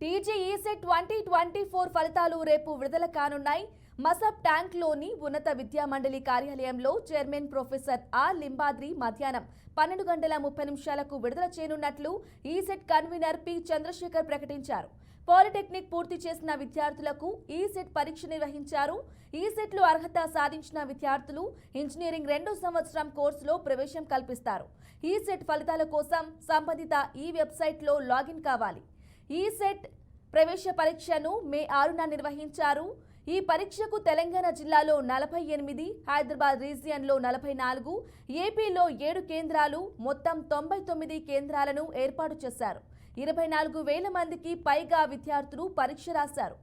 టీజీఈసెట్ 2024 ఫలితాలు రేపు విడుదల కానున్నాయి. మసబ్ ట్యాంక్లోని ఉన్నత విద్యా మండలి కార్యాలయంలో చైర్మన్ ప్రొఫెసర్ ఆర్ లింబాద్రి మధ్యాహ్నం 12:30 విడుదల చేయనున్నట్లు ఈసెట్ కన్వీనర్ పి చంద్రశేఖర్ ప్రకటించారు. పాలిటెక్నిక్ పూర్తి చేసిన విద్యార్థులకు ఈసెట్ పరీక్ష నిర్వహించారు. ఈసెట్లో అర్హత సాధించిన విద్యార్థులు ఇంజనీరింగ్ 2వ సంవత్సరం కోర్సులో ప్రవేశం కల్పిస్తారు. ఈసెట్ ఫలితాల కోసం సంబంధిత ఈ వెబ్సైట్లో లాగిన్ కావాలి. ఈసెట్ ప్రవేశ పరీక్షను మే 6న నిర్వహించారు. ఈ పరీక్షకు తెలంగాణ జిల్లాలో 48, హైదరాబాద్ రీజియన్లో 44, ఏపీలో 7 కేంద్రాలు, మొత్తం 99 కేంద్రాలను ఏర్పాటు చేశారు. 24,000 మందికి పైగా విద్యార్థులు పరీక్ష రాశారు.